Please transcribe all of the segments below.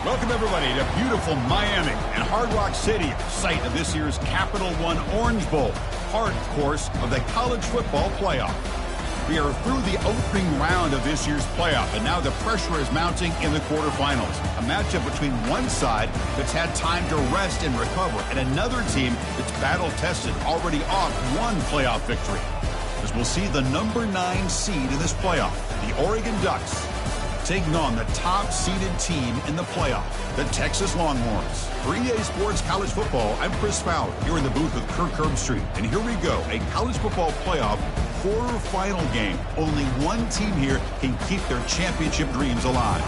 Welcome, everybody, to beautiful Miami and Hard Rock City, site of this year's Capital One Orange Bowl, part, of course, of the college football playoff. We are through the opening round of this year's playoff, and now the pressure is mounting in the quarterfinals. A matchup between one side that's had time to rest and recover, and another team that's battle-tested, already off one playoff victory. As we'll see the number 9 seed in this playoff, the Oregon Ducks, taking on the top-seeded team in the playoff, the Texas Longhorns. For EA Sports College Football, I'm Chris Fowler, here in the booth with Kirk Herbstreit. And here we go, a college football playoff quarterfinal game. Only one team here can keep their championship dreams alive.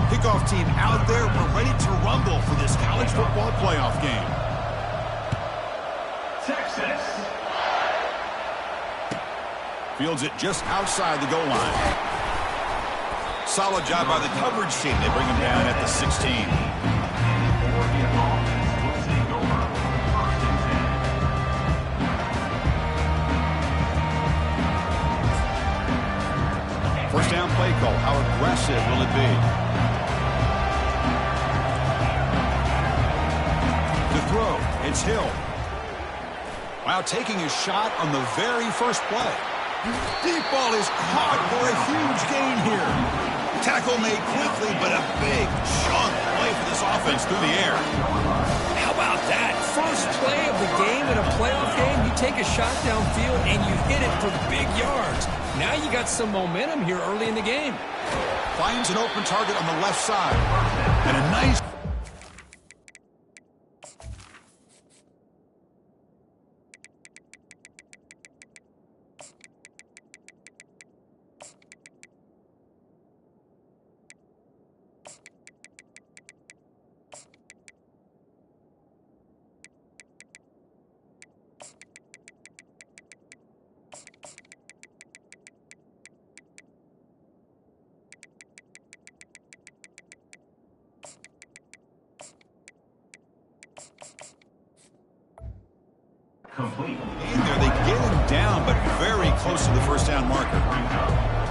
Kickoff team out there. We're ready to rumble for this college football playoff game. Texas. Fields it just outside the goal line. Solid job by the coverage team. They bring him down at the 16. First down play call. How aggressive will it be? To throw, it's Hill. Wow, taking a shot on the very first play. Deep ball is caught for a huge gain here. Tackle made quickly, but a big chunk play for this offense through the air. How about that? First play of the game in a playoff game, you take a shot downfield and you hit it for big yards. Now you got some momentum here early in the game. Finds an open target on the left side. And a nice... Complete. In there, they get him down, but very close to the first down marker.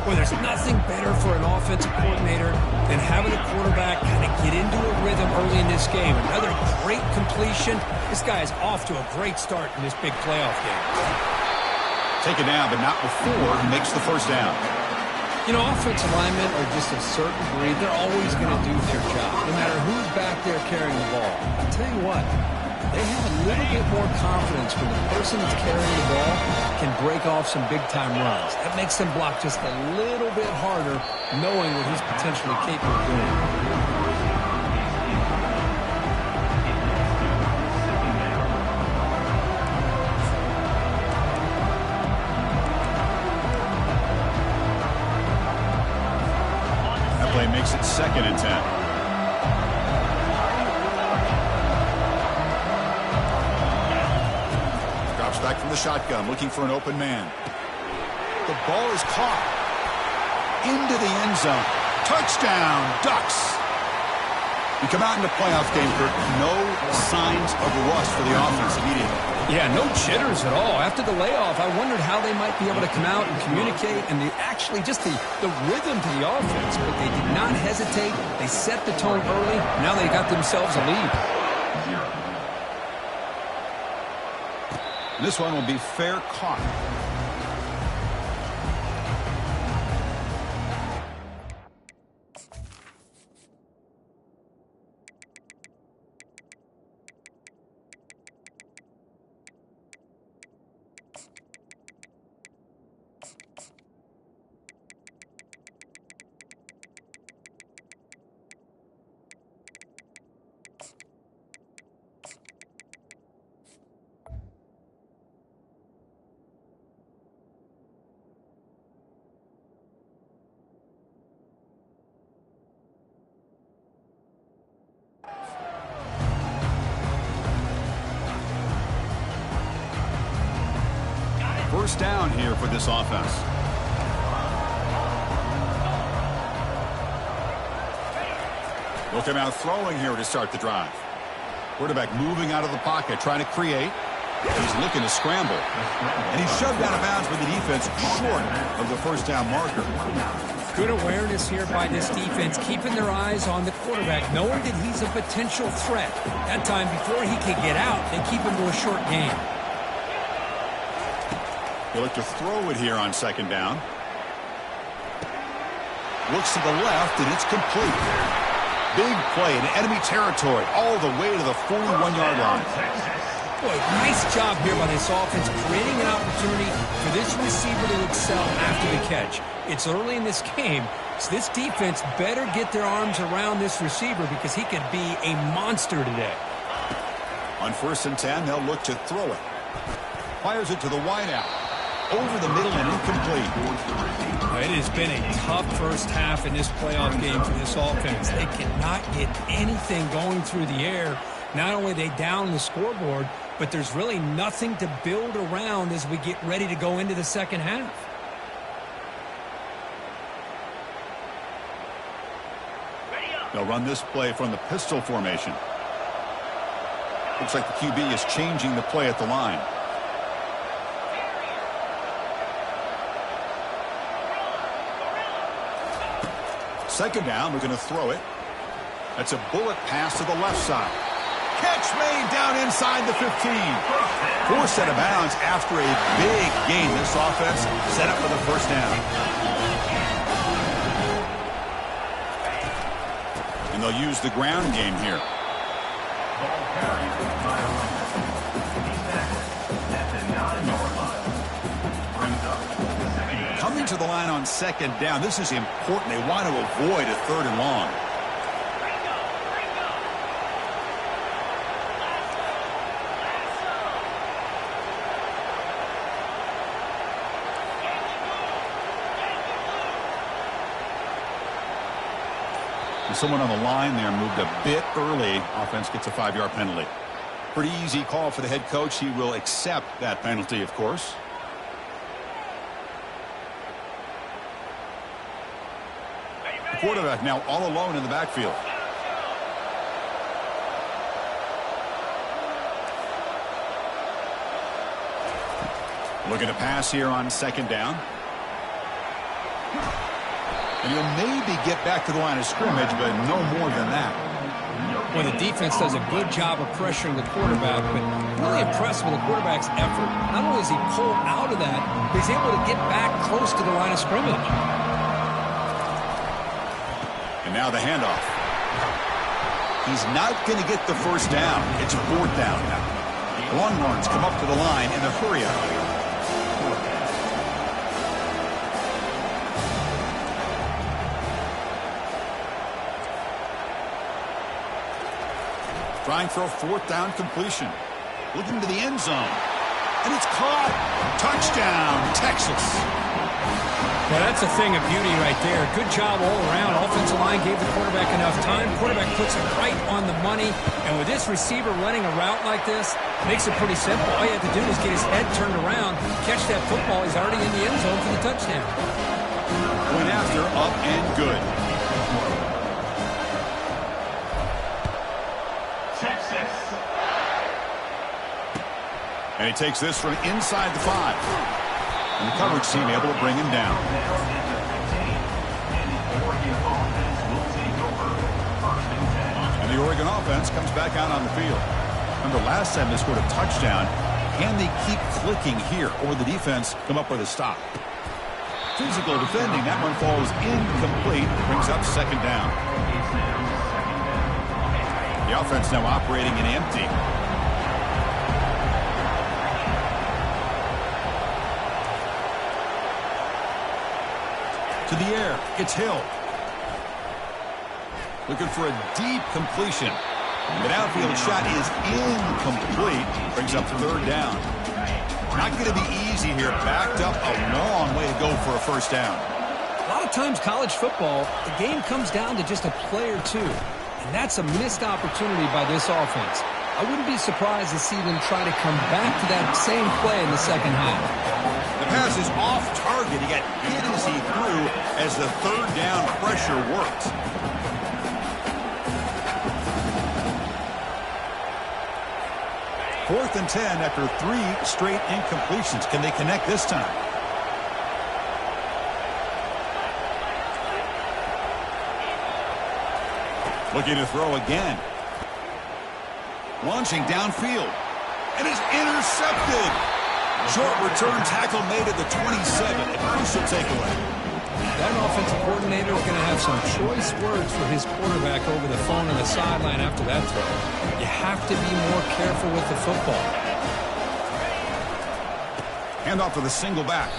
Well, there's nothing better for an offensive coordinator than having a quarterback kind of get into a rhythm early in this game. Another great completion. This guy is off to a great start in this big playoff game. Take it down, but not before he makes the first down. You know, offensive linemen are just a certain breed. They're always going to do their job, no matter who's back there carrying the ball. I'll tell you what, they have a little bit more confidence when the person that's carrying the ball can break off some big-time runs. That makes them block just a little bit harder, knowing what he's potentially capable of doing. That play makes it 2nd and 10. Back from the shotgun, looking for an open man. The ball is caught. Into the end zone. Touchdown, Ducks. You come out in the playoff game, Kirk, no signs of rust for the offense immediately. Yeah, no jitters at all. After the layoff, I wondered how they might be able to come out and communicate and actually just the rhythm to the offense. But they did not hesitate. They set the tone early. Now they got themselves a lead. This one will be fair caught. First down here for this offense. Will come out throwing here to start the drive. Quarterback moving out of the pocket, trying to create. He's looking to scramble. And he's shoved out of bounds with the defense short of the first down marker. Good awareness here by this defense, keeping their eyes on the quarterback, knowing that he's a potential threat. That time, before he can get out, they keep him to a short gain. He'll look to throw it here on second down. Looks to the left, and it's complete. Big play in enemy territory all the way to the 41-yard line. Boy, nice job here by this offense, creating an opportunity for this receiver to excel after the catch. It's early in this game, so this defense better get their arms around this receiver because he could be a monster today. On 1st and 10, they'll look to throw it. Fires it to the wideout. Over the middle and incomplete. It has been a tough first half in this playoff game for this offense. They cannot get anything going through the air. Not only are they down the scoreboard, but there's really nothing to build around as we get ready to go into the second half. They'll run this play from the pistol formation. Looks like the QB is changing the play at the line. Second down, we're going to throw it. That's a bullet pass to the left side. Catch made down inside the 15. Forced out of bounds after a big gain. This offense set up for the first down. And they'll use the ground game here. Coming to the line on second down. This is important. They want to avoid a 3rd and long. Someone on the line there moved a bit early. Offense gets a 5-yard penalty. Pretty easy call for the head coach. He will accept that penalty, of course. The quarterback now all alone in the backfield. Looking to pass here on second down. And he'll maybe get back to the line of scrimmage, but no more than that. Well, the defense does a good job of pressuring the quarterback, but really impressed with the quarterback's effort. Not only does he pull out of that, but he's able to get back close to the line of scrimmage. And now the handoff. He's not going to get the first down. It's 4th down now. Longhorns come up to the line in a hurry-up. Trying for a 4th down completion. Looking to the end zone. And it's caught. Touchdown, Texas. Well, that's a thing of beauty right there. Good job all around. Offensive line gave the quarterback enough time. Quarterback puts it right on the money. And with this receiver running a route like this, makes it pretty simple. All you have to do is get his head turned around, catch that football. He's already in the end zone for the touchdown. Went after, up and good. And he takes this from inside the 5. And the coverage team able to bring him down. And the Oregon offense comes back out on the field. Remember, last time they scored a touchdown. Can they keep clicking here, or the defense come up with a stop? Physical defending. That one falls incomplete. Brings up second down. The offense now operating in empty. To the air. It's Hill. Looking for a deep completion. The downfield shot is incomplete. Brings up 3rd down. Not going to be easy here. Backed up a long way to go for a first down. A lot of times college football, the game comes down to just a play or two. And that's a missed opportunity by this offense. I wouldn't be surprised to see them try to come back to that same play in the second half. The pass is off target. He got hit as he threw as the 3rd down pressure worked. 4th and 10 after 3 straight incompletions. Can they connect this time? Looking to throw again. Launching downfield. And it's intercepted. Short return tackle made at the 27. A crucial takeaway. That offensive coordinator is going to have some choice words for his quarterback over the phone on the sideline after that throw. You have to be more careful with the football. Hand off to the single back.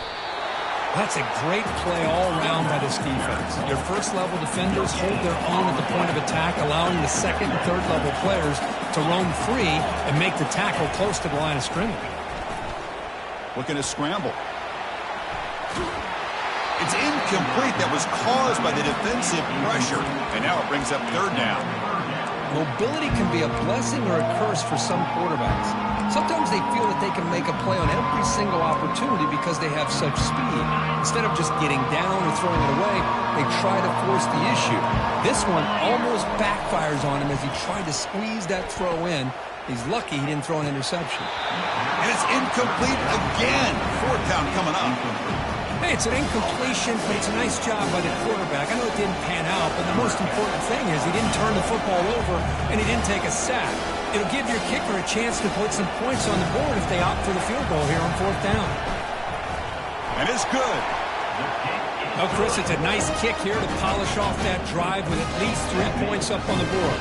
That's a great play all around by this defense. Your first-level defenders hold their own at the point of attack, allowing the second and third-level players to roam free and make the tackle close to the line of scrimmage. Looking to scramble. It's incomplete. That was caused by the defensive pressure. And now it brings up 3rd down. Mobility can be a blessing or a curse for some quarterbacks. Sometimes they feel that they can make a play on every single opportunity because they have such speed. Instead of just getting down or throwing it away, they try to force the issue. This one almost backfires on him as he tried to squeeze that throw in. He's lucky he didn't throw an interception. And it's incomplete again. 4th down coming up. Hey, it's an incompletion, but it's a nice job by the quarterback. I know it didn't pan out, but the most important thing is he didn't turn the football over and he didn't take a sack. It'll give your kicker a chance to put some points on the board if they opt for the field goal here on 4th down. And it's good. Oh, Chris, it's a nice kick here to polish off that drive with at least 3 points up on the board.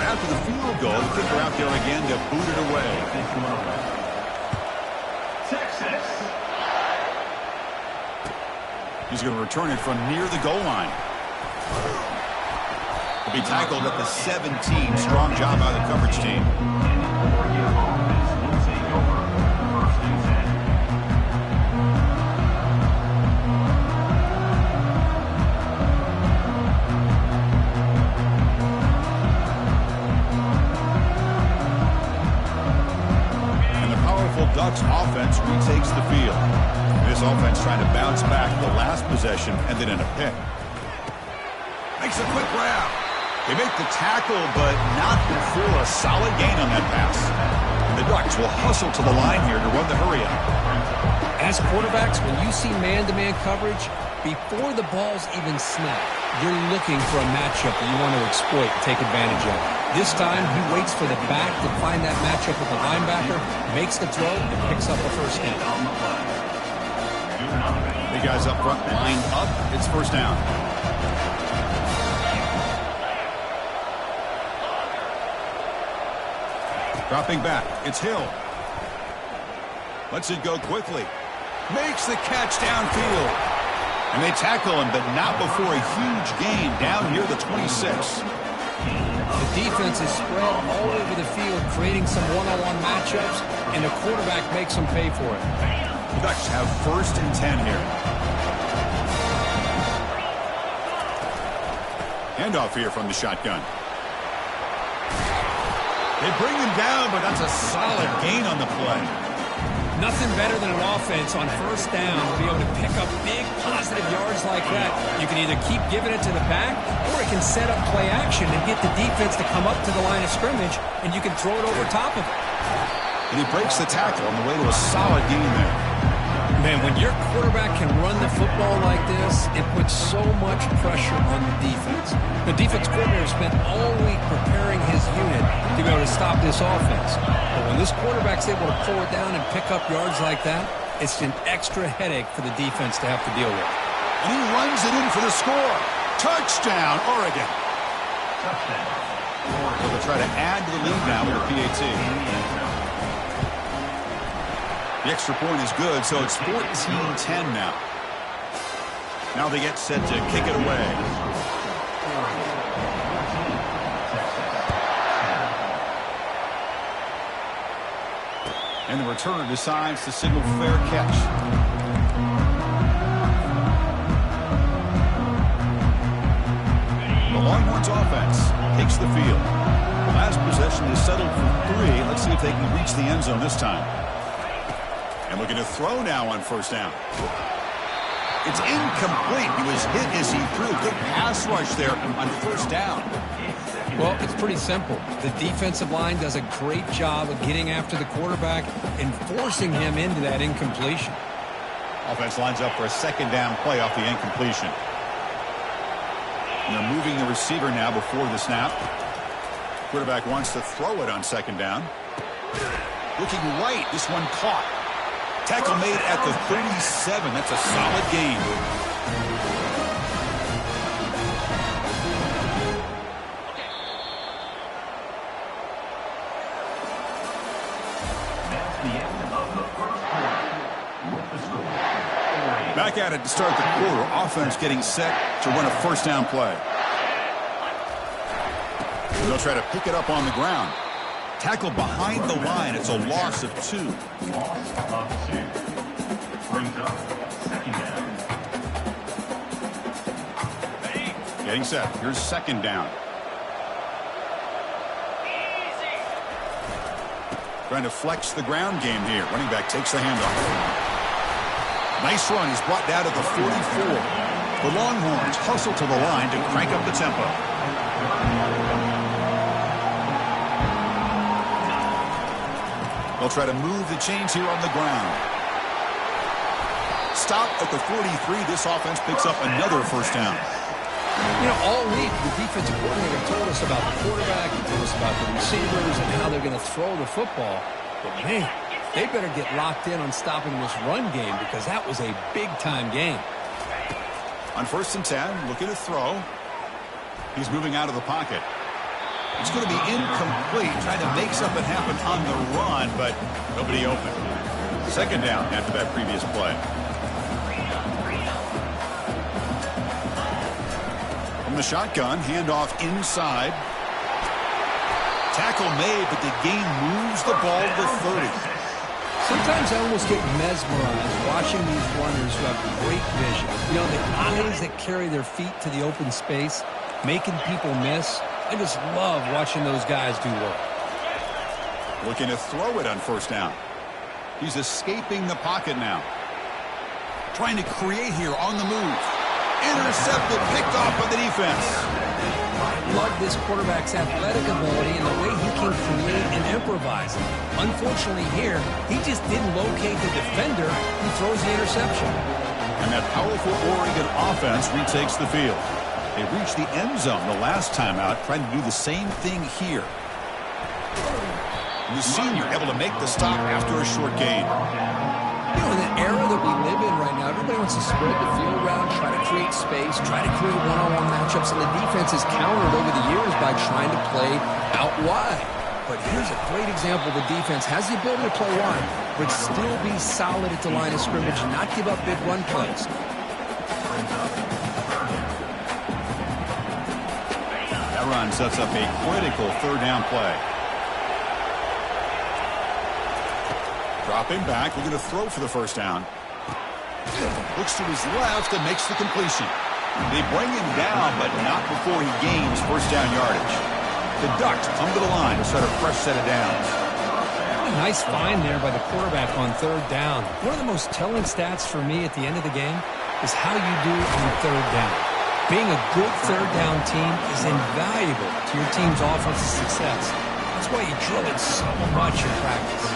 After the field goal, the kicker out there again to boot it away. Texas. He's going to return it from near the goal line. He'll be tackled at the 17. Strong job by the coverage team. Ducks offense retakes the field. This offense trying to bounce back the last possession and then in a pick. Makes a quick grab. They make the tackle, but not before a solid gain on that pass. The Ducks will hustle to the line here to run the hurry up. As quarterbacks, when you see man-to-man coverage, before the ball's even snapped, you're looking for a matchup that you want to exploit and take advantage of. This time, he waits for the back to find that matchup with the linebacker, makes the throw, and picks up a first down. The guys up front line up. It's 1st down. Dropping back. It's Hill. Lets it go quickly. Makes the catch downfield. And they tackle him, but not before a huge gain down near the 26. The defense is spread all over the field, creating some one-on-one matchups, and the quarterback makes them pay for it. The Ducks have 1st and 10 here. Handoff here from the shotgun. They bring him down, but that's a solid gain on the play. Nothing better than an offense on 1st down to be able to pick up big positive yards like that. You can either keep giving it to the back, or it can set up play action and get the defense to come up to the line of scrimmage, and you can throw it over top of it. And he breaks the tackle on the way to a solid gain there. Man, when your quarterback can run the football like this, it puts so much pressure on the defense. The defense coordinator spent all week preparing his unit to be able to stop this offense. But when this quarterback's able to pull it down and pick up yards like that, it's an extra headache for the defense to have to deal with. And he runs it in for the score. Touchdown, Oregon. Touchdown. So they'll try to add to the lead now with a PAT. The extra point is good, so it's 14-10 now. Now they get set to kick it away. And the returner decides to signal fair catch. The Longhorns offense takes the field. The last possession is settled for 3. Let's see if they can reach the end zone this time. And looking to throw now on 1st down. It's incomplete. He was hit as he threw. Good pass rush there on first down. Well, it's pretty simple. The defensive line does a great job of getting after the quarterback and forcing him into that incompletion. Offense lines up for a second down play off the incompletion. And they're moving the receiver now before the snap. Quarterback wants to throw it on second down. Looking right. This one caught. Tackle made at the 37. That's a solid gain. Back at it to start the quarter. Offense getting set to run a first down play. They'll try to pick it up on the ground. Tackle behind the line. It's a loss of 2. Loss of 2. Brings up second down. Getting set. Here's second down. Trying to flex the ground game here. Running back takes the handoff. Nice run. He's brought down to the 44. The Longhorns hustle to the line to crank up the tempo. They'll try to move the chains here on the ground. Stop at the 43. This offense picks up another first down. You know, all week, the defensive coordinator told us about the quarterback, he told us about the receivers and how they're going to throw the football. But, man, they better get locked in on stopping this run game because that was a big-time game. On first and 10, looking to throw. He's moving out of the pocket. It's going to be incomplete, trying to make something happen on the run, but nobody open. Second down after that previous play. From the shotgun, handoff inside. Tackle made, but the gain moves the ball to 30. Sometimes I almost get mesmerized watching these runners who have great vision. You know, the eyes that carry their feet to the open space, making people miss. I just love watching those guys do work. Looking to throw it on first down. He's escaping the pocket now. Trying to create here on the move. Intercepted, picked off by the defense. I love this quarterback's athletic ability and the way he can create and improvise. Unfortunately here, he just didn't locate the defender who throws the interception. And that powerful Oregon offense retakes the field. They reached the end zone the last time out, trying to do the same thing here. And the senior able to make the stop after a short gain. You know, in the era that we live in right now, everybody wants to spread the field around, try to create space, try to create one-on-one matchups, and the defense is countered over the years by trying to play out wide. But here's a great example. The defense has the ability to play wide, but still be solid at the line of scrimmage and not give up big run plays. That run sets up a critical third down play. Dropping back, looking to throw for the first down. Looks to his left and makes the completion. They bring him down, but not before he gains first down yardage. The Ducks come to the line to start a fresh set of downs. Nice find there by the quarterback on third down. One of the most telling stats for me at the end of the game is how you do on third down. Being a good third down team is invaluable to your team's offensive success. That's why you drill it so much in practice.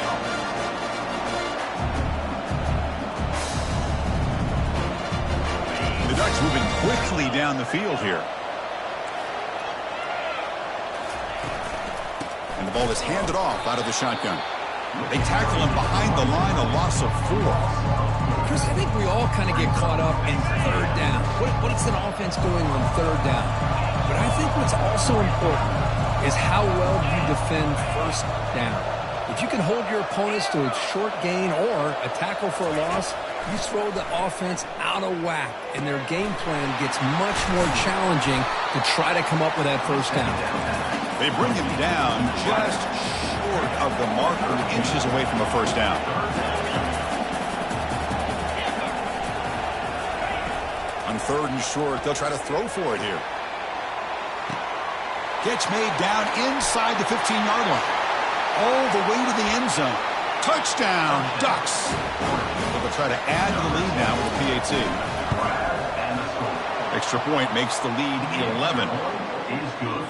The Ducks moving quickly down the field here. And the ball is handed off out of the shotgun. They tackle him behind the line, a loss of 4. Chris, I think we all kind of get caught up in third down. What is an offense going on third down? But I think what's also important is how well you defend first down. If you can hold your opponents to a short gain or a tackle for a loss, you throw the offense out of whack, and their game plan gets much more challenging to try to come up with that first down. They bring him down just short of the marker, inches away from a first down. On third and short, they'll try to throw for it here. Catch made down inside the 15-yard line. All the way to the end zone. Touchdown, Ducks. They'll try to add to the lead now with a PAT. Extra point makes the lead 11. Is good.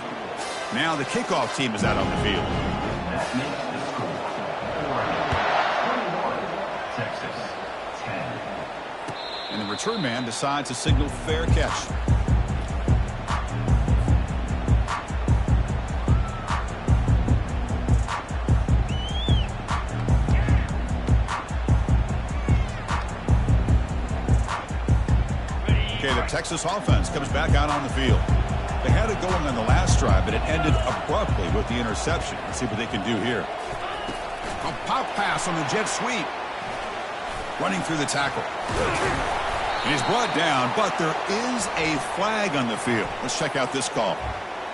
Now the kickoff team is out on the field. That makes the score 21, Texas 10. And the return man decides to signal fair catch. Okay, the Texas offense comes back out on the field. They had it going on the last drive, but it ended abruptly with the interception. Let's see what they can do here. A pop pass on the jet sweep. Running through the tackle. And he's brought down, but there is a flag on the field. Let's check out this call.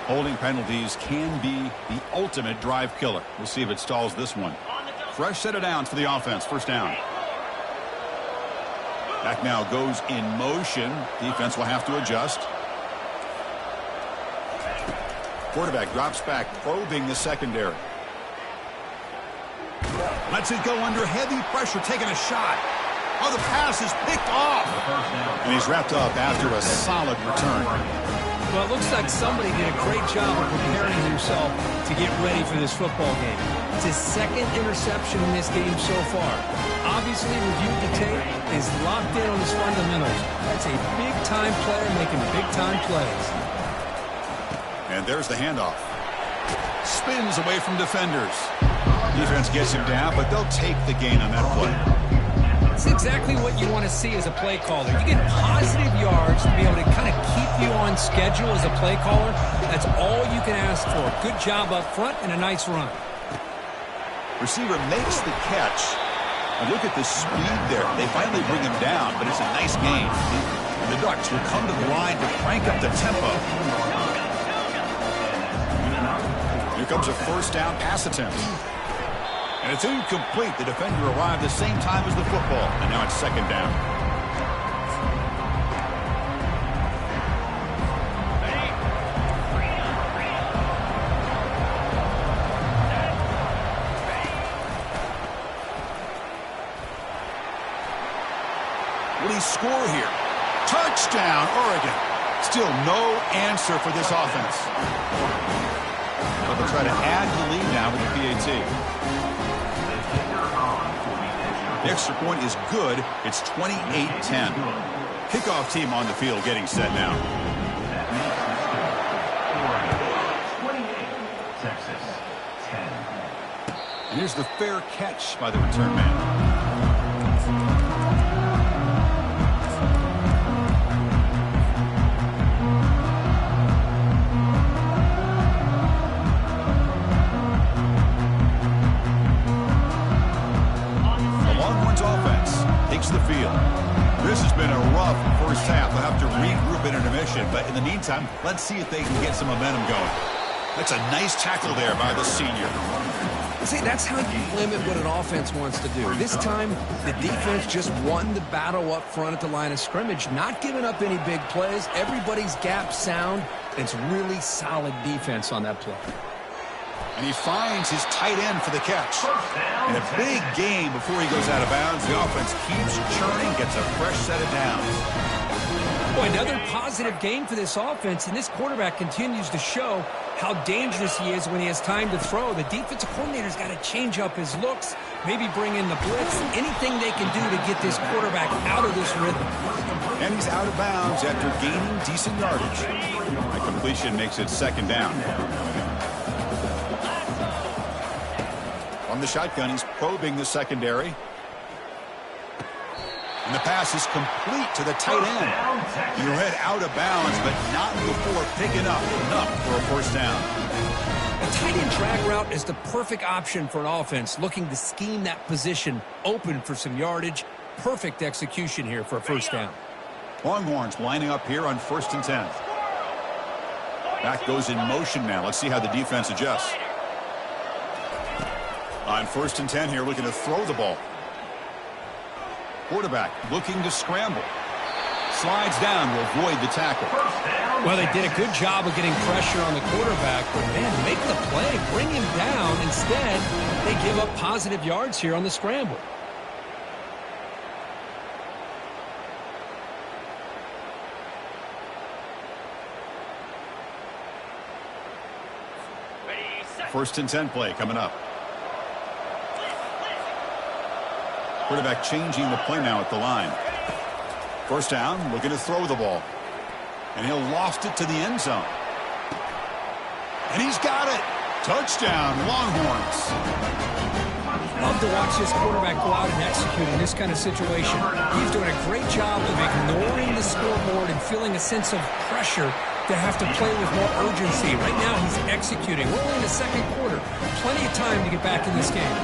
Holding penalties can be the ultimate drive killer. We'll see if it stalls this one. Fresh set of downs for the offense. First down. Back now goes in motion. Defense will have to adjust. Quarterback drops back, probing the secondary. Lets it go under heavy pressure, taking a shot. Oh, the pass is picked off. And he's wrapped up after a solid return. Well, it looks like somebody did a great job of preparing himself to get ready for this football game. It's his second interception in this game so far. Obviously reviewed the tape, is locked in on his fundamentals. That's a big-time player making big-time plays. And there's the handoff. Spins away from defenders. Defense gets him down, but they'll take the gain on that play. It's exactly what you want to see as a play caller. You get positive yards to be able to kind of keep you on schedule as a play caller. That's all you can ask for. Good job up front and a nice run. Receiver makes the catch. And look at the speed there. They finally bring him down, but it's a nice gain. And the Ducks will come to the line to crank up the tempo. Here comes a first down pass attempt. And it's incomplete. The defender arrived the same time as the football. And now it's second down. Will he score here? Touchdown, Oregon. Still no answer for this offense. But they'll try to add to the lead now with the PAT. The extra point is good. It's 28-10. Kickoff team on the field getting set now. 28, Texas 10. And here's the fair catch by the return man. The field. This has been a rough first half. They'll have to regroup in intermission, but in the meantime, let's see if they can get some momentum going. That's a nice tackle there by the senior. See, that's how you limit what an offense wants to do. This time, the defense just won the battle up front at the line of scrimmage, not giving up any big plays. Everybody's gap sound. It's really solid defense on that play. And he finds his tight end for the catch. In a big game before he goes out of bounds, the offense keeps churning, gets a fresh set of downs. Boy, another positive game for this offense, and this quarterback continues to show how dangerous he is when he has time to throw. The defensive coordinator's got to change up his looks, maybe bring in the blitz, anything they can do to get this quarterback out of this rhythm. And he's out of bounds after gaining decent yardage. A completion makes it second down. On the shotgun, he's probing the secondary. And the pass is complete to the tight end. He read out of bounds, but not before picking up enough for a first down. A tight end drag route is the perfect option for an offense looking to scheme that position open for some yardage. Perfect execution here for a first down. Longhorns lining up here on 1st and 10. Back goes in motion now. Let's see how the defense adjusts. On 1st and 10 here, looking to throw the ball. Quarterback looking to scramble. Slides down to avoid the tackle. Well, they did a good job of getting pressure on the quarterback, but man, make the play, bring him down. Instead, they give up positive yards here on the scramble. First and 10 play coming up. Quarterback changing the play now at the line. First down, looking to throw the ball. And he'll loft it to the end zone. And he's got it. Touchdown, Longhorns. Love to watch this quarterback go out and execute in this kind of situation. He's doing a great job of ignoring the scoreboard and feeling a sense of pressure to have to play with more urgency. Right now, he's executing. We're only in the second quarter. Plenty of time to get back in this game.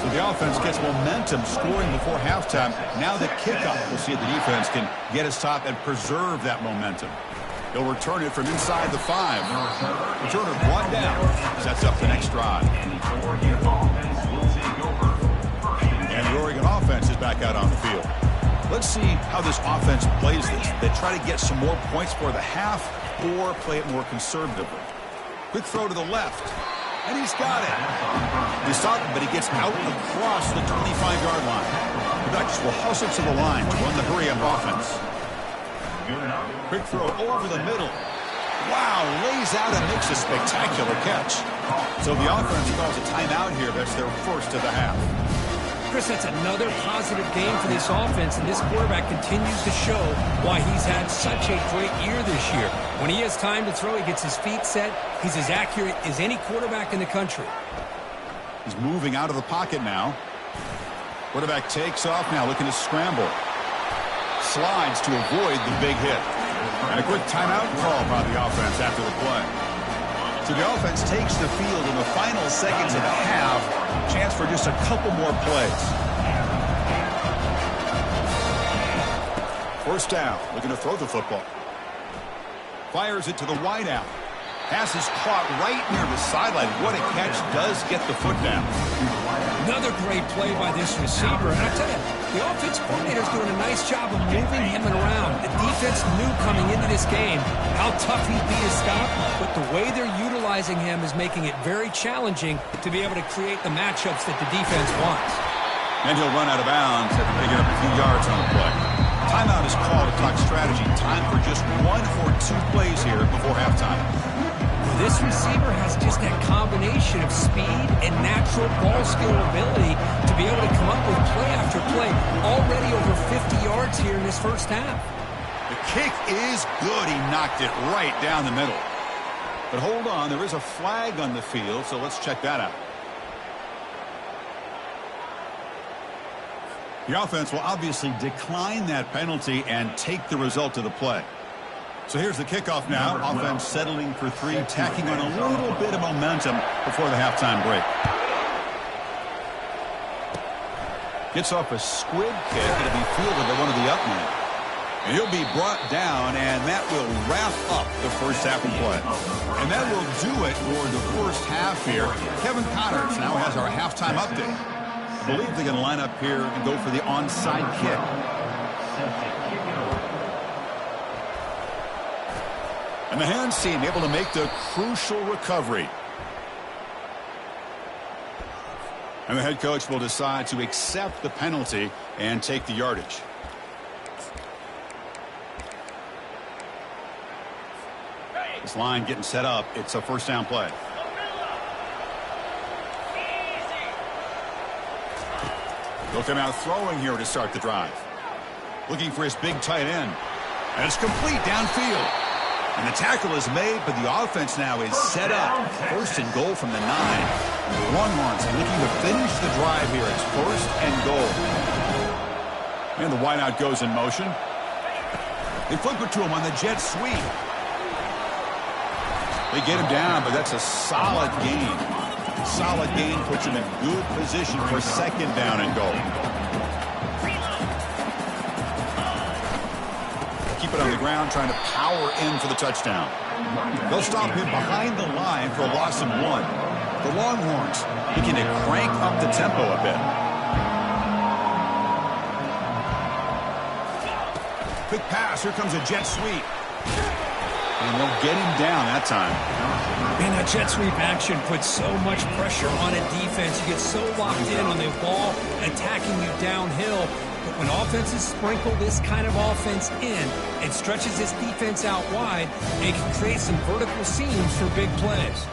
So the offense gets momentum scoring before halftime. Now the kickoff. We'll see if the defense can get his top and preserve that momentum. He'll return it from inside the 5. Returner brought down. Sets up the next drive. And the Oregon offense is back out on the field. Let's see how this offense plays this. They try to get some more points for the half or play it more conservatively. Quick throw to the left. And he's got it. He's stopped, but he gets out across the 25-yard line. The Ducks will hustle to the line to run the hurry-up offense. Quick throw over the middle. Wow, lays out and makes a spectacular catch. So the offense calls a timeout here. That's their first of the half. Chris, that's another positive game for this offense, and this quarterback continues to show why he's had such a great year this year. When he has time to throw, he gets his feet set. He's as accurate as any quarterback in the country. He's moving out of the pocket now. Quarterback takes off now, looking to scramble. Slides to avoid the big hit. And a quick timeout call by the offense after the play. So the offense takes the field in the final seconds of the half. Chance for just a couple more plays. First down, looking to throw the football. Fires it to the wideout. Pass is caught right near the sideline. What a catch. Does get the foot down. Another great play by this receiver. And I tell you, the offense coordinator's doing a nice job of moving him around. The defense knew coming into this game how tough he'd be to stop, but the way they're utilizing him is making it very challenging to be able to create the matchups that the defense wants. And he'll run out of bounds after picking up a few yards on the play. Timeout is called to talk strategy. Time for just 1 or 2 plays here before halftime. This receiver has just that combination of speed and natural ball skill ability to be able to come up with play after play. Already over 50 yards here in this first half. The kick is good. He knocked it right down the middle. But hold on, there is a flag on the field, so let's check that out. The offense will obviously decline that penalty and take the result of the play. So here's the kickoff now. Offense settling for 3, tacking on a little bit of momentum before the halftime break. Gets off a squib kick. It'll be fielded by one of the up men. And he'll be brought down, and that will wrap up the first half of play. And that will do it for the first half here. Kevin Connors now has our halftime update. I believe they're going to line up here and go for the onside kick. And the hands team able to make the crucial recovery. And the head coach will decide to accept the penalty and take the yardage. This line getting set up. It's a first down play. He'll come out throwing here to start the drive. Looking for his big tight end. And it's complete downfield. And the tackle is made, but the offense now is set up. First and goal from the 9. The Longhorns looking to finish the drive here. It's first and goal. And the wideout goes in motion. They flip it to him on the jet sweep. They get him down, but that's a solid gain. Solid gain puts him in good position for second down and goal. Keep it on the ground, trying to power in for the touchdown. They'll stop him behind the line for a loss of 1. The Longhorns looking to crank up the tempo a bit. Quick pass, here comes a jet sweep. And they'll get him down that time. Man, that jet sweep action puts so much pressure on a defense. You get so locked in on the ball attacking you downhill. But when offenses sprinkle this kind of offense in, it stretches this defense out wide and can create some vertical seams for big plays.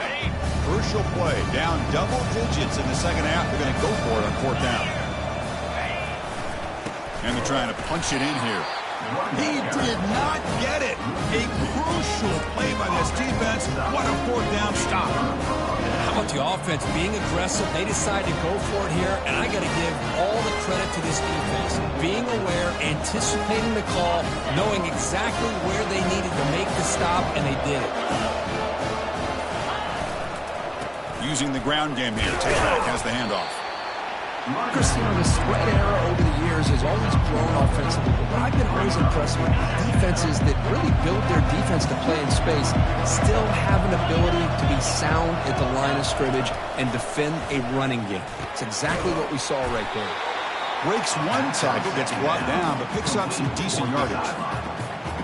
Crucial crucial play. Down double digits in the second half. They're going to go for it on 4th down. And they're trying to punch it in here. He did not get it. A crucial play by this defense. What a 4th down stop. How about the offense being aggressive? They decide to go for it here, and I got to give all the credit to this defense. Being aware, anticipating the call, knowing exactly where they needed to make the stop, and they did it. Using the ground game here. Taylor has the handoff. Chris, the spread era over the years has always grown offensively, but I've been always impressed with defenses that really build their defense to play in space, still have an ability to be sound at the line of scrimmage and defend a running game. It's exactly what we saw right there. Breaks one tackle, gets brought down, but picks up some decent yardage.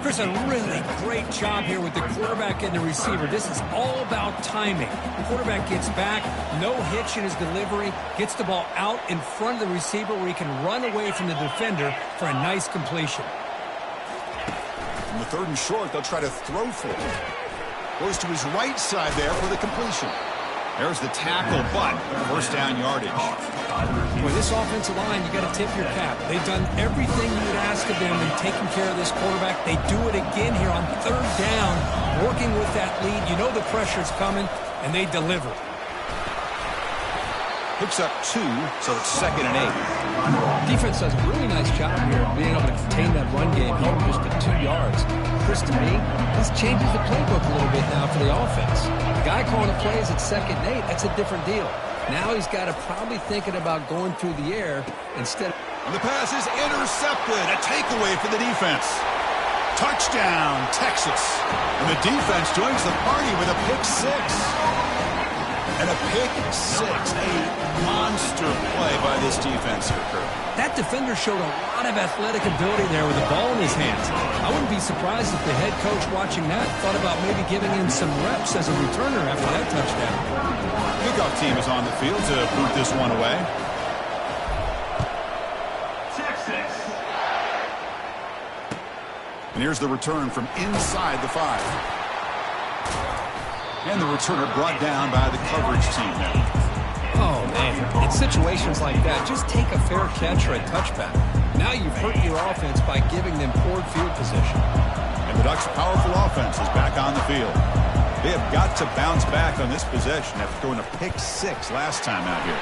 Chris, a really great job here with the quarterback and the receiver. This is all about timing. The quarterback gets back, no hitch in his delivery, gets the ball out in front of the receiver where he can run away from the defender for a nice completion. On the 3rd and short, they'll try to throw for it. Goes to his right side there for the completion. There's the tackle, but 1st down yardage. With this offensive line, you got to tip your cap. They've done everything you would ask of them in taking care of this quarterback. They do it again here on 3rd down, working with that lead. You know the pressure's coming, and they deliver. Picks up 2, so it's 2nd and 8. Defense does a really nice job here of being able to contain that run game, held just to 2 yards. Chris, to me, this changes the playbook a little bit now for the offense. The guy calling the plays at 2nd and 8, that's a different deal. Now he's got to probably thinking about going through the air instead of... And the pass is intercepted. A takeaway for the defense. Touchdown, Texas. And the defense joins the party with a pick 6. And a pick 6. A monster play by this defense here, Kurt. That defender showed a lot of athletic ability there with the ball in his hands. I wouldn't be surprised if the head coach watching that thought about maybe giving him some reps as a returner after that touchdown. Kickoff team is on the field to boot this one away. Texas. And here's the return from inside the 5. And the returner brought down by the coverage team now. Oh, man. In situations like that, just take a fair catch or a touchback. Now you've hurt your offense by giving them poor field position. And the Ducks' powerful offense is back on the field. They have got to bounce back on this possession after throwing a pick 6 last time out here.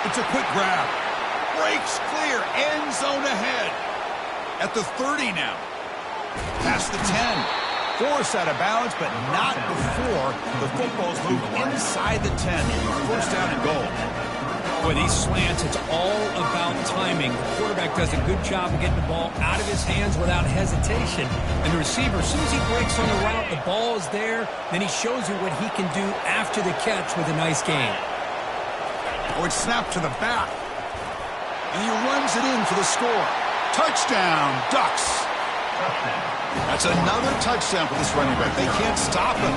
It's a quick grab. Breaks clear. End zone ahead. At the 30 now. Past the 10. Forced out of bounds, but not before the football's moved inside the 10. 1st down and goal. Boy, these slants, it's all about timing. The quarterback does a good job of getting the ball out of his hands without hesitation. And the receiver, as soon as he breaks on the route, the ball is there. Then he shows you what he can do after the catch with a nice game. Or it's snapped to the back. And he runs it in for the score. Touchdown, Ducks. That's another touchdown for this running back. They can't stop him.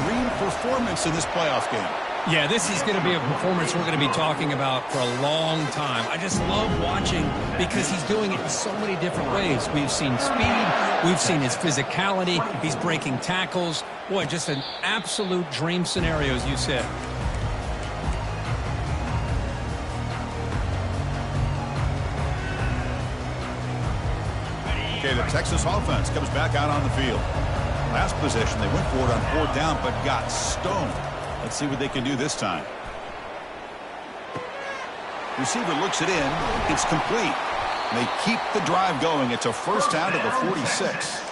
Dream performance in this playoff game. Yeah, this is going to be a performance we're going to be talking about for a long time. I just love watching because he's doing it in so many different ways. We've seen speed. We've seen his physicality. He's breaking tackles. Boy, just an absolute dream scenario, as you said. Okay, the Texas offense comes back out on the field. Last possession, they went for it on 4th down, but got stoned. Let's see what they can do this time. Receiver looks it in. It's complete. They keep the drive going. It's a 1st down to the 46.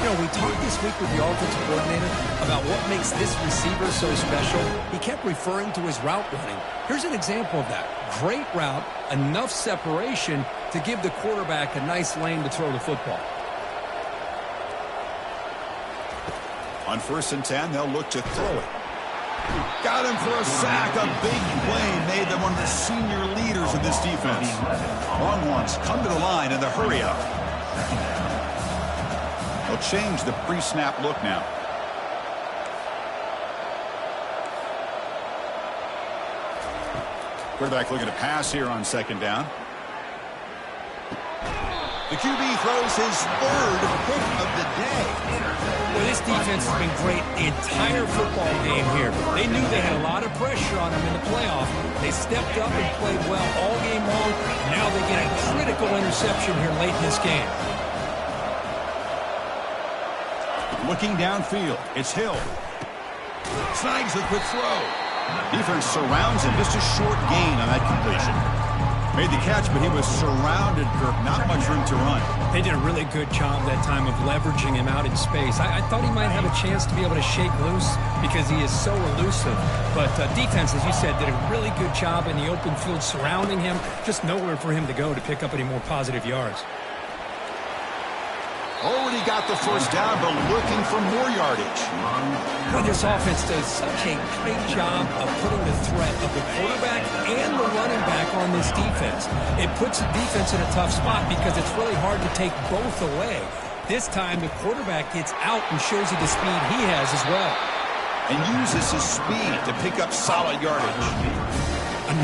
You know, we talked this week with the offensive coordinator about what makes this receiver so special. He kept referring to his route running. Here's an example of that. Great route, enough separation to give the quarterback a nice lane to throw the football. On 1st and 10, they'll look to throw it. Got him for a sack. A big play made them one of the senior leaders of this defense. Longhorns come to the line in the hurry up. They'll change the pre-snap look now. Quarterback looking to pass here on 2nd down. The QB throws his third pick of the day. Well, this defense has been great the entire football game here. They knew they had a lot of pressure on them in the playoff. They stepped up and played well all game long. Now they get a critical interception here late in this game. Looking downfield, it's Hill. Snags the quick throw. Defense surrounds him. Just a short gain on that completion. Made the catch, but he was surrounded, Kirk. Not much room to run. They did a really good job that time of leveraging him out in space. I thought he might have a chance to be able to shake loose because he is so elusive. But defense, as you said, did a really good job in the open field surrounding him. Just nowhere for him to go to pick up any more positive yards. Already got the first down, but looking for more yardage. Well, this offense does such a great job of putting the threat of the quarterback and the running back on this defense. It puts the defense in a tough spot because it's really hard to take both away. This time, the quarterback gets out and shows you the speed he has as well. And uses his speed to pick up solid yardage.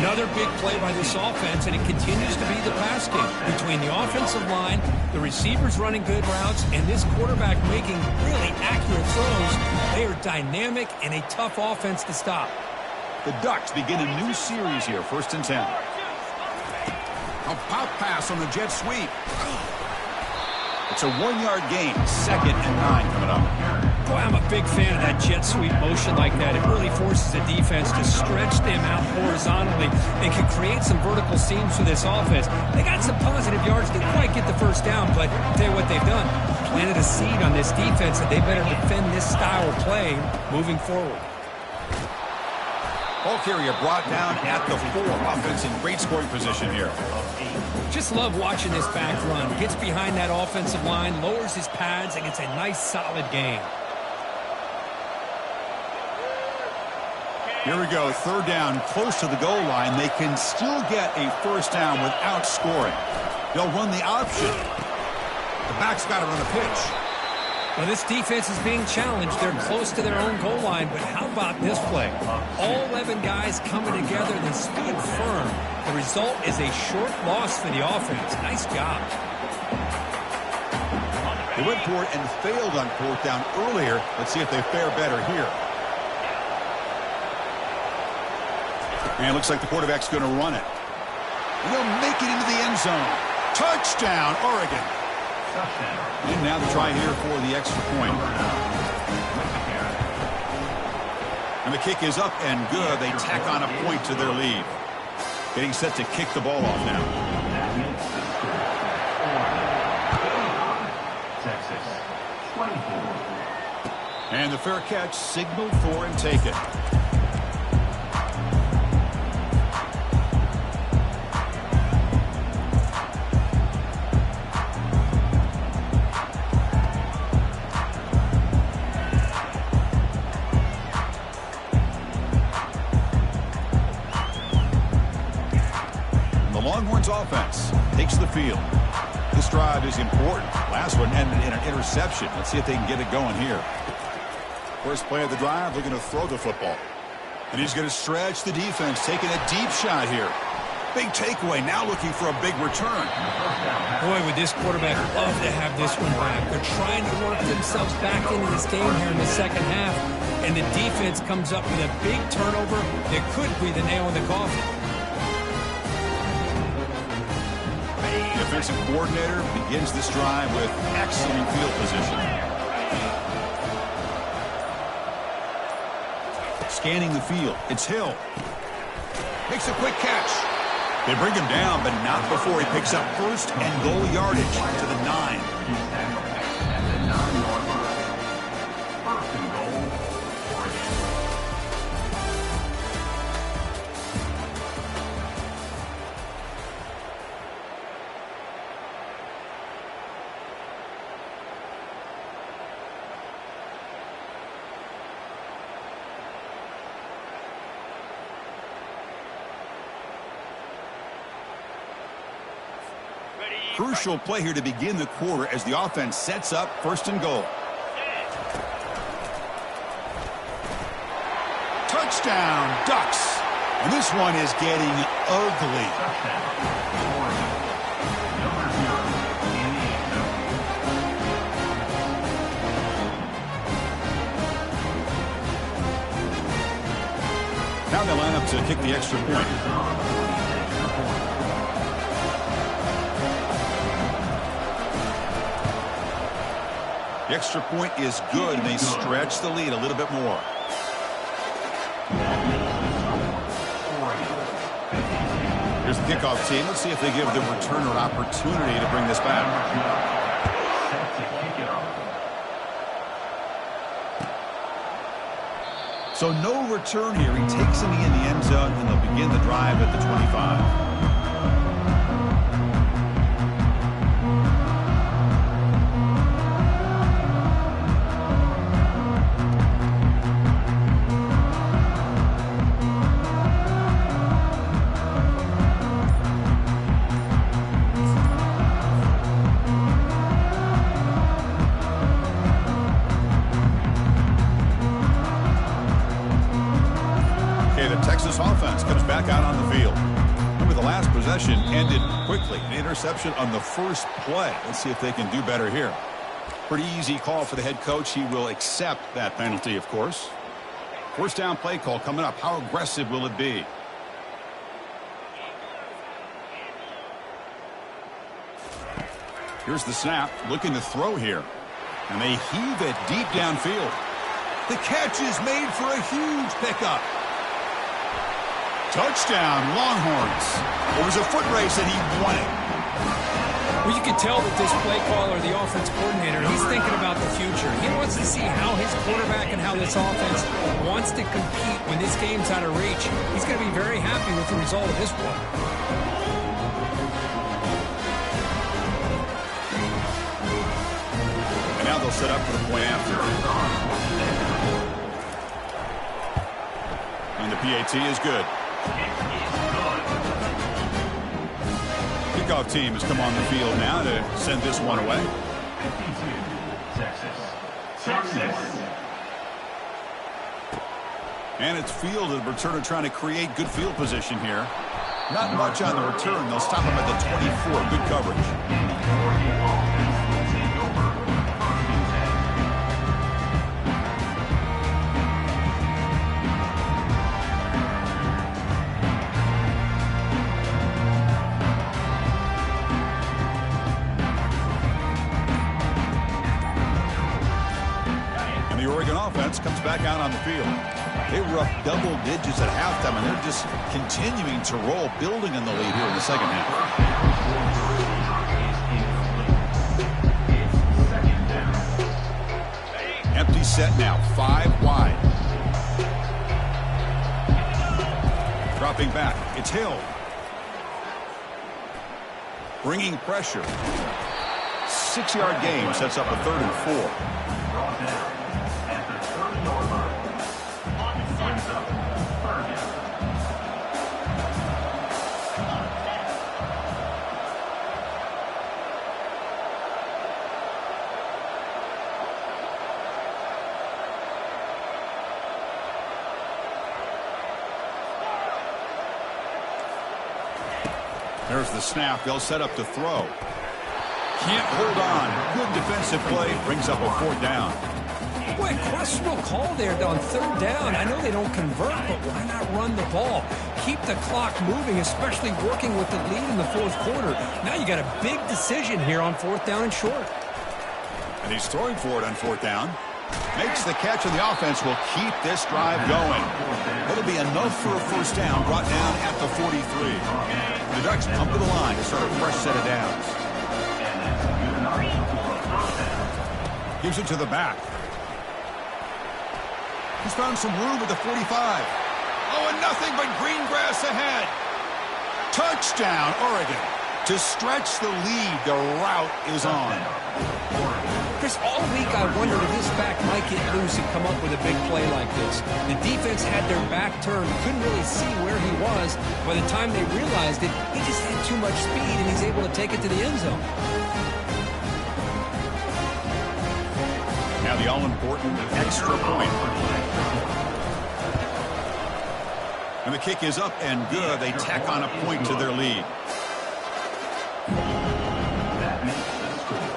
Another big play by this offense, and it continues to be the pass game between the offensive line, the receivers running good routes, and this quarterback making really accurate throws. They are dynamic and a tough offense to stop. The Ducks begin a new series here, 1st and 10. A pop pass on the jet sweep. It's a 1-yard gain, 2nd and 9 coming up. Boy, I'm a big fan of that jet sweep motion like that. It really forces the defense to stretch them out horizontally and can create some vertical seams for this offense. They got some positive yards, didn't quite get the first down, but I'll tell you what they've done. Planted a seed on this defense that they better defend this style of play moving forward. Ball carrier brought down at the 4. Offense in great scoring position here. Just love watching this back run. Gets behind that offensive line, lowers his pads, and gets a nice solid gain. Here we go, 3rd down, close to the goal line. They can still get a first down without scoring. They'll run the option. The back's got to run a pitch. Well, this defense is being challenged. They're close to their own goal line, but how about this play? All 11 guys coming together, they stood firm. The result is a short loss for the offense. Nice job. They went for it and failed on 4th down earlier. Let's see if they fare better here. And it looks like the quarterback's going to run it. And he'll make it into the end zone. Touchdown, Oregon. And now the try here for the extra point. And the kick is up and good. They tack on a point to their lead. Getting set to kick the ball off now. Texas, 24. And the fair catch signaled for and taken. Longhorns offense takes the field. This drive is important. Last one ended in an interception. Let's see if they can get it going here. First play of the drive, they're going to throw the football. And he's going to stretch the defense, taking a deep shot here. Big takeaway, now looking for a big return. Boy, would this quarterback love to have this one back. They're trying to work themselves back into this game here in the second half. And the defense comes up with a big turnover that could be the nail in the coffin. Defensive coordinator begins this drive with excellent field position. Scanning the field, it's Hill. Makes a quick catch. They bring him down, but not before he picks up 1st and goal yardage to the 9. Crucial play here to begin the quarter as the offense sets up 1st and goal. Touchdown, Ducks. And this one is getting ugly. Now they line up to kick the extra point. The extra point is good, and they stretch the lead a little bit more. Here's the kickoff team. Let's see if they give the returner an opportunity to bring this back. So no return here. He takes him in the end zone, and they'll begin the drive at the 25. Offense comes back out on the field. Remember, the last possession ended quickly. An interception on the first play. Let's see if they can do better here. Pretty easy call for the head coach. He will accept that penalty, of course. First down play call coming up. How aggressive will it be? Here's the snap. Looking to throw here. And they heave it deep downfield. The catch is made for a huge pickup. Touchdown, Longhorns. It was a foot race, and he won it. Well, you can tell that this play caller, the offense coordinator, he's thinking about the future. He wants to see how his quarterback and how this offense wants to compete when this game's out of reach. He's going to be very happy with the result of this one. And now they'll set up for the point after. And the PAT is good. Kickoff team has come on the field now to send this one away. 52, Texas. And it's fielded. Returner trying to create good field position here. Not much on the return. They'll stop him at the 24. Good coverage. Comes back out on the field. They were up double digits at halftime, and they're just continuing to roll, building in the lead here in the second half. Empty set now, 5 wide. Dropping back, it's Hill. Bringing pressure. 6-yard gain sets up a 3rd and 4. There's the snap. They'll set up to throw. Can't hold on. Good defensive play. Brings up a 4th down. Boy, questionable call there on 3rd down. I know they don't convert, but why not run the ball? Keep the clock moving, especially working with the lead in the 4th quarter. Now you got a big decision here on 4th down and short. And he's throwing for it on 4th down. Makes the catch, and the offense will keep this drive going. It'll be enough for a 1st down, brought down at the 43. The Ducks come to the line to start a fresh set of downs. Gives it to the back. He's found some room at the 45. Oh, and nothing but green grass ahead. Touchdown, Oregon. To stretch the lead, the route is on. Chris, all week I wondered if this back might get loose and come up with a big play like this. The defense had their back turned, couldn't really see where he was. By the time they realized it, he just had too much speed, and he's able to take it to the end zone. Now the all-important extra point. And the kick is up and good. They tack on a point to their lead. That makes the score.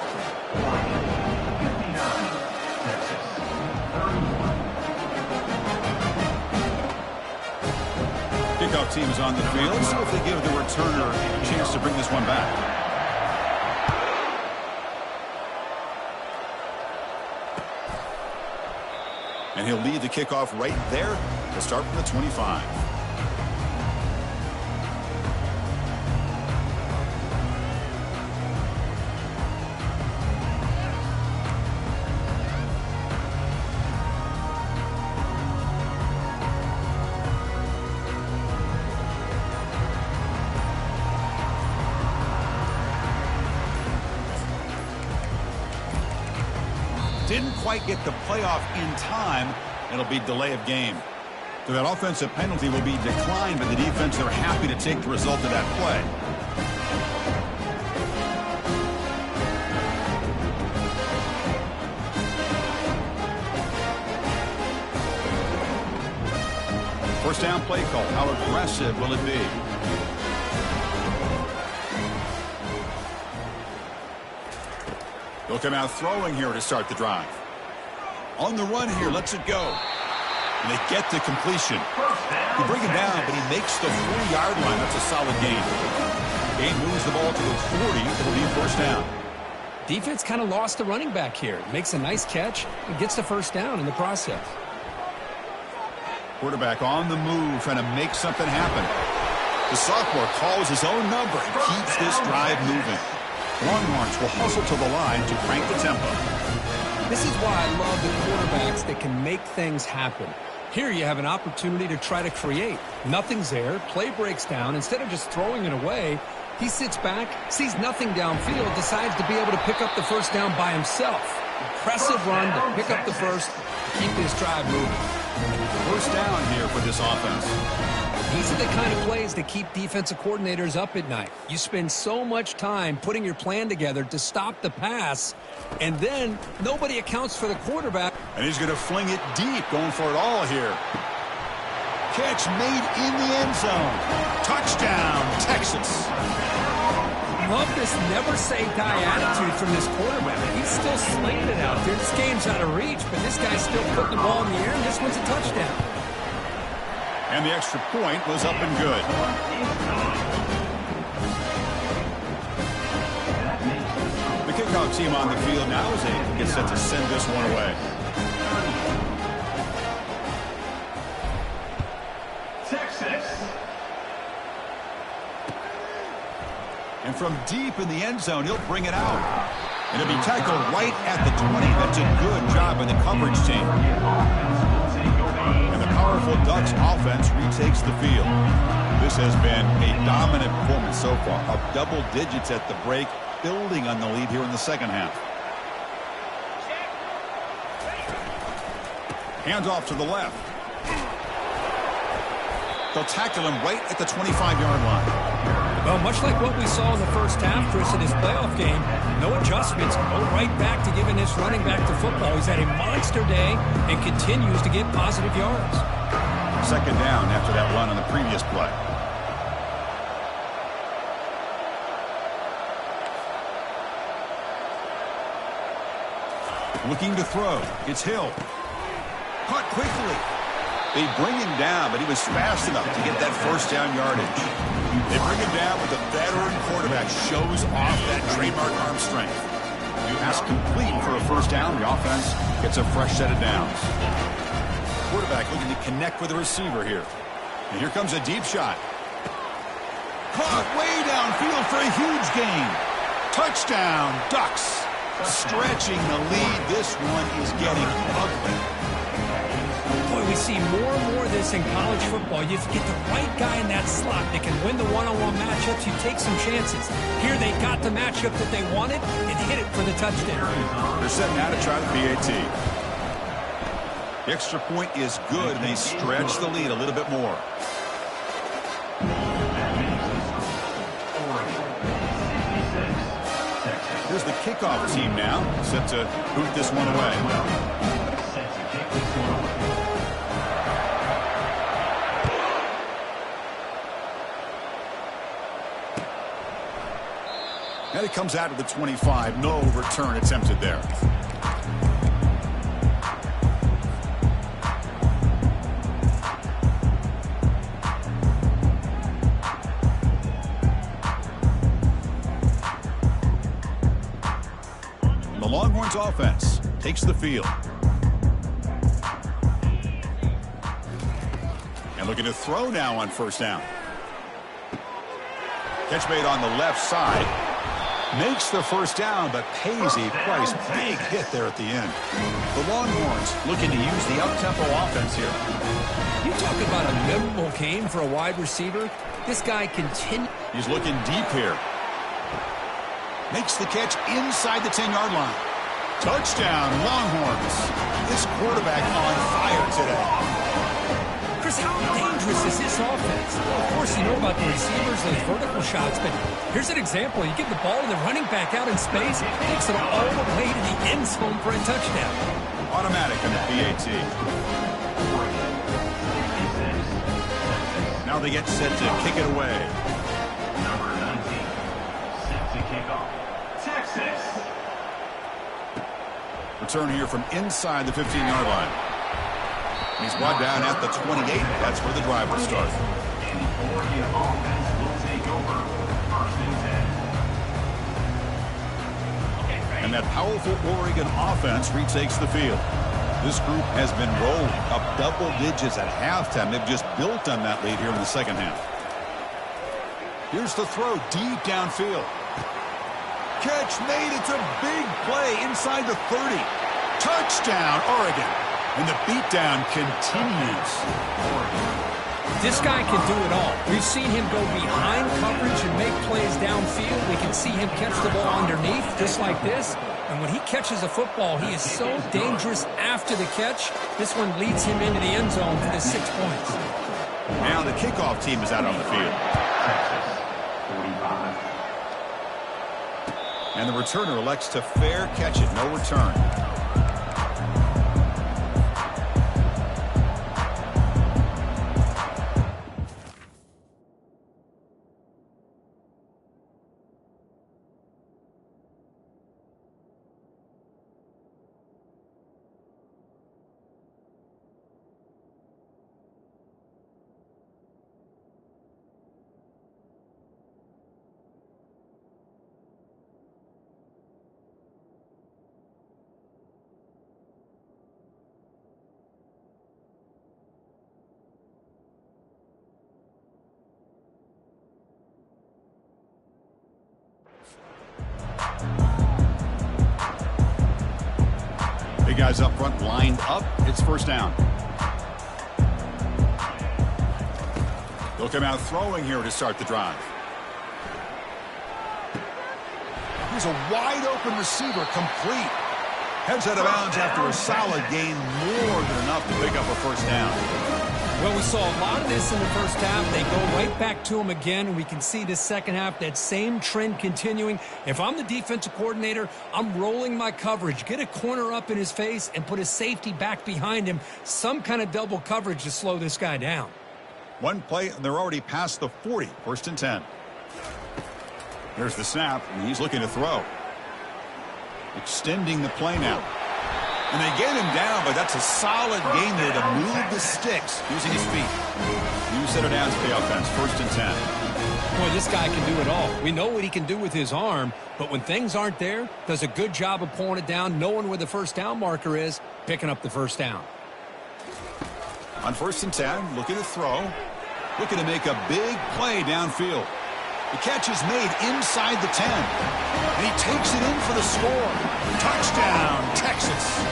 Oregon 59, Texas 31. kickoff team is on the field. Let's see if they give the returner a chance to bring this one back. And he'll lead the kickoff right there to start from the 25. Didn't quite get the playoff in time. It'll be delay of game. So that offensive penalty will be declined by the defense. They're happy to take the result of that play. First down play call. How aggressive will it be? They'll come out throwing here to start the drive. On the run here, lets it go. And they get the completion. He bring him down, but he makes the 40-yard line. That's a solid gain. Gain moves the ball to the 40. It'll be first down. Defense kind of lost the running back here. Makes a nice catch and gets the first down in the process. Quarterback on the move, trying to make something happen. The sophomore calls his own number and keeps this drive moving. Longhorns will hustle to the line to crank the tempo. This is why I love the quarterbacks that can make things happen. Here you have an opportunity to try to create. Nothing's there. Play breaks down. Instead of just throwing it away, he sits back, sees nothing downfield, decides to be able to pick up the first down by himself. Impressive run to pick up the first, keep this drive moving. First down here for this offense. These are the kind of plays that keep defensive coordinators up at night. You spend so much time putting your plan together to stop the pass, and then nobody accounts for the quarterback. And he's going to fling it deep, going for it all here. Catch made in the end zone. Touchdown, Texas. Love this never-say-die attitude from this quarterback. He's still slinging it out there. This game's out of reach, but this guy's still putting the ball in the air, and this one's a touchdown. And the extra point was up and good. The kickoff team on the field now as they get set to send this one away. Texas. And from deep in the end zone, he'll bring it out. And it'll be tackled right at the 20. That's a good job by the coverage team. And the powerful Ducks offense retakes the field. This has been a dominant performance so far. Up double digits at the break, building on the lead here in the second half. Hands off to the left. They'll tackle him right at the 25-yard line. Well, much like what we saw in the first half, Chris, in his playoff game, no adjustments. Go right back to giving this running back to football. He's had a monster day and continues to get positive yards. Second down after that run on the previous play. Looking to throw. It's Hill. Caught quickly. They bring him down, but he was fast enough to get that first down yardage. They bring him down, but the veteran quarterback shows off that trademark arm strength. Pass complete for a first down. The offense gets a fresh set of downs. Quarterback looking to connect with the receiver here. And here comes a deep shot. Caught way downfield for a huge gain. Touchdown, Ducks. Stretching the lead. This one is getting ugly. Boy, we see more and more of this in college football. You get the right guy in that slot that can win the one-on-one matchups. You take some chances. Here they got the matchup that they wanted and hit it for the touchdown. They're setting out to try the PAT. The extra point is good, and they stretch the lead a little bit more. Here's the kickoff team now, set to boot this one away. And it comes out to the 25. No return attempted there. Lions offense takes the field. And looking to throw now on first down. Catch made on the left side. Makes the first down, but pays a price. Big hit there at the end. The Longhorns looking to use the up-tempo offense here. You talk about a memorable game for a wide receiver. This guy continues. He's looking deep here. Makes the catch inside the 10-yard line. Touchdown, Longhorns. This quarterback on fire today. Chris, how dangerous is this offense? Of course, you know about the receivers, those vertical shots, but here's an example. You give the ball to the running back out in space, takes it all the way to the end zone for a touchdown. Automatic in the PAT. Now they get set to kick it away. Number 19, set to kick off. Texas. Return here from inside the 15-yard line. He's brought down at the 28. That's where the drive will start. And the Oregon offense will take over. First and 10. And that powerful Oregon offense retakes the field. This group has been rolling up double digits at halftime. They've just built on that lead here in the second half. Here's the throw deep downfield. Catch made. It's a big play inside the 30. Touchdown, Oregon. And the beatdown continues. This guy can do it all. We've seen him go behind coverage and make plays downfield. We can see him catch the ball underneath, just like this. And when he catches a football, he is so dangerous after the catch. This one leads him into the end zone for the 6 points. Now the kickoff team is out on the field. Texas, 45. And the returner elects to fair catch it. No return. Big guys up front lined up. It's first down. They'll come out throwing here to start the drive. Here's a wide open receiver, complete. Heads out of bounds after a solid gain, more than enough to pick up a first down. Well, we saw a lot of this in the first half. They go right back to him again, and we can see this second half, that same trend continuing. If I'm the defensive coordinator, I'm rolling my coverage, get a corner up in his face, and put a safety back behind him. Some kind of double coverage to slow this guy down. One play, and they're already past the 40, first and 10. Here's the snap, and he's looking to throw. Extending the play now. And they get him down, but that's a solid gain there to move the sticks using his feet. New set of downs for the offense, first and 10. Boy, this guy can do it all. We know what he can do with his arm, but when things aren't there, does a good job of pulling it down, knowing where the first down marker is, picking up the first down. On first and 10, looking to throw. Looking to make a big play downfield. The catch is made inside the 10. And he takes it in for the score. Touchdown, Texas.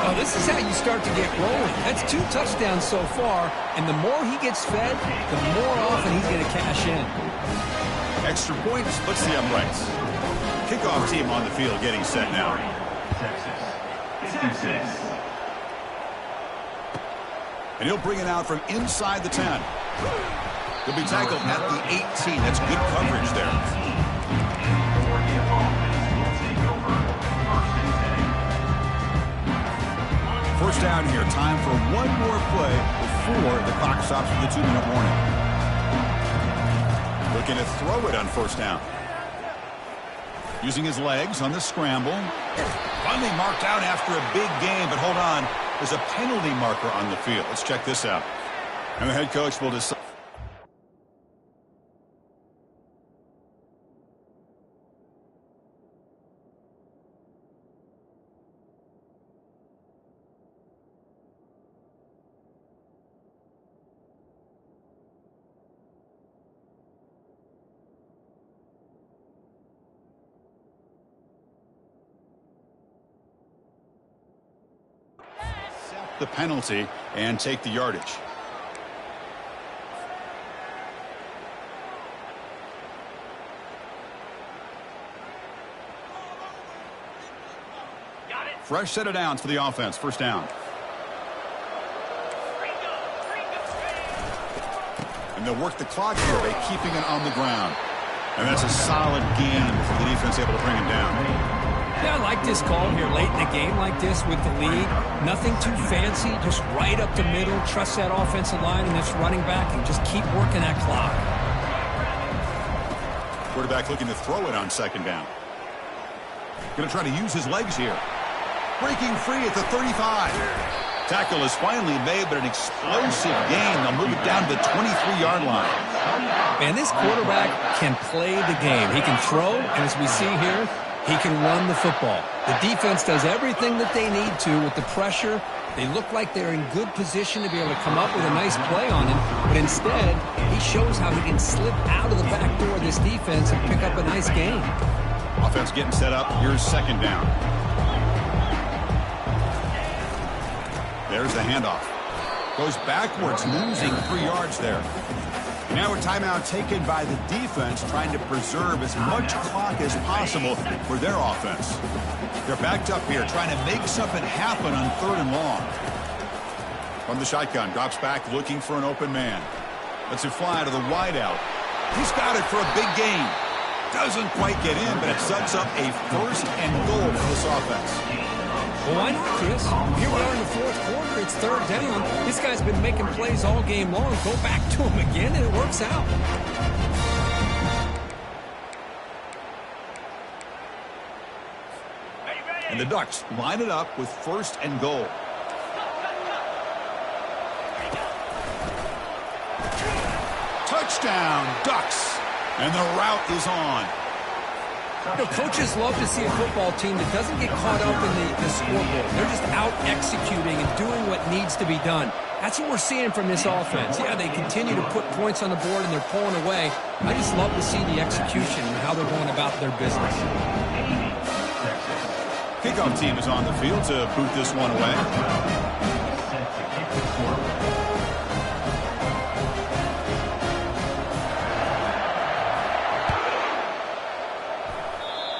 Well, this is how you start to get rolling. That's 2 touchdowns so far, and the more he gets fed, the more often he's going to cash in. Extra point splits the uprights. Kickoff team on the field getting set now. Texas. And he'll bring it out from inside the 10. He'll be tackled at the 18. That's good coverage there. First down here. Time for one more play before the clock stops for the 2-minute warning. Looking to throw it on first down. Using his legs on the scramble. Finally marked out after a big game, but hold on. There's a penalty marker on the field. Let's check this out. And the head coach will decide. the penalty and take the yardage. Fresh set of downs for the offense. First down. And they'll work the clock here by keeping it on the ground. And that's a solid gain for the defense able to bring him down. Yeah, I like this call here late in the game like this with the lead. Nothing too fancy, just right up the middle. Trust that offensive line and this running back and just keep working that clock. Quarterback looking to throw it on second down. Going to try to use his legs here. Breaking free at the 35. Tackle is finally made, but an explosive gain. They'll move it down to the 23-yard line. Man, this quarterback can play the game. He can throw, and as we see here, he can run the football. The defense does everything that they need to with the pressure. They look like they're in good position to be able to come up with a nice play on him, but instead, he shows how he can slip out of the back door of this defense and pick up a nice gain. Offense getting set up. Here's second down. There's the handoff. Goes backwards, losing 3 yards there. And now a timeout taken by the defense, trying to preserve as much clock as possible for their offense. They're backed up here, trying to make something happen on 3rd and long. From the shotgun, drops back, looking for an open man. Lets it fly to the wideout. He's got it for a big gain. Doesn't quite get in, but it sets up a 1st and goal for this offense. Well, why not, Chris? Here we are in the 4th quarter. It's 3rd down. This guy's been making plays all game long. Go back to him again, and it works out. And the Ducks line it up with 1st and goal. Touchdown, Ducks. And the route is on. You know, coaches love to see a football team that doesn't get caught up in the scoreboard. They're just out executing and doing what needs to be done. That's what we're seeing from this offense. Yeah, they continue to put points on the board and they're pulling away. I just love to see the execution and how they're going about their business. Kickoff team is on the field to boot this one away.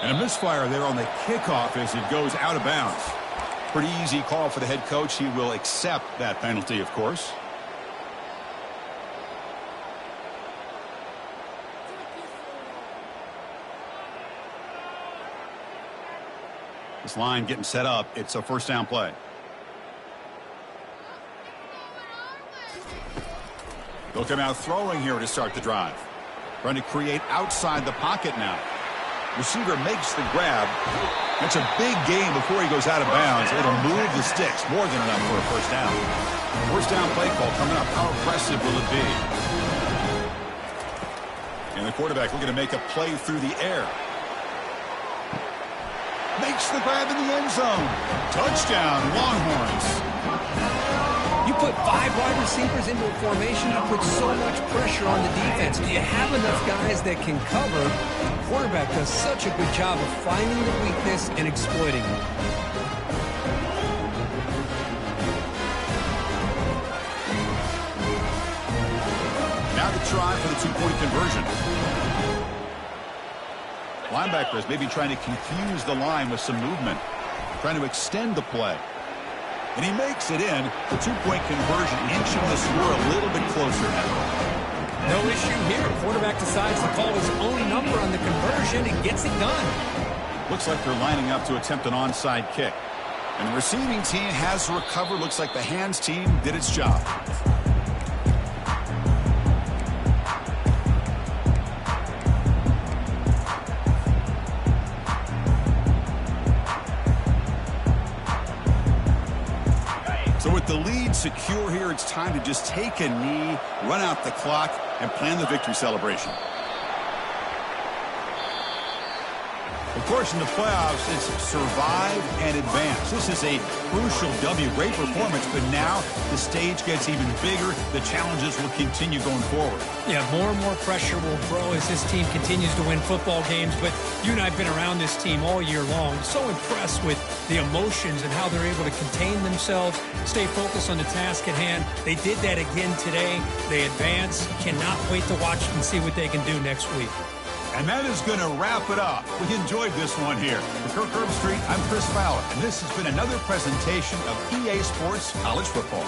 And a misfire there on the kickoff as it goes out of bounds. Pretty easy call for the head coach. He will accept that penalty, of course. This line getting set up. It's a 1st down play. They'll come out throwing here to start the drive. Trying to create outside the pocket now. Receiver makes the grab. That's a big gain before he goes out of bounds. It'll move the sticks. More than enough for a 1st down. 1st down play call coming up. How aggressive will it be? And the quarterback looking to make a play through the air. Makes the grab in the end zone. Touchdown, Longhorns. You put 5 wide receivers into a formation, you put so much pressure on the defense. Do you have enough guys that can cover? The quarterback does such a good job of finding the weakness and exploiting it. Now the try for the 2-point conversion. Linebackers maybe trying to confuse the line with some movement, trying to extend the play. And he makes it in. The 2-point conversion, inching the score a little bit closer now. No issue here. Quarterback decides to call his own number on the conversion and gets it done. Looks like they're lining up to attempt an onside kick. And the receiving team has recovered. Looks like the hands team did its job. So with the lead secure here, it's time to just take a knee, run out the clock, and plan the victory celebration. The Of course, in the playoffs, it's survive and advance. This is a crucial W. Great performance, but now the stage gets even bigger. The challenges will continue going forward. Yeah, more and more pressure will grow as this team continues to win football games. But you and I have been around this team all year long. So impressed with the emotions and how they're able to contain themselves, stay focused on the task at hand. They did that again today. They advance. Cannot wait to watch and see what they can do next week. And that is going to wrap it up. We enjoyed this one here. For Kirk Herbstreit, I'm Chris Fowler, and this has been another presentation of EA Sports College Football.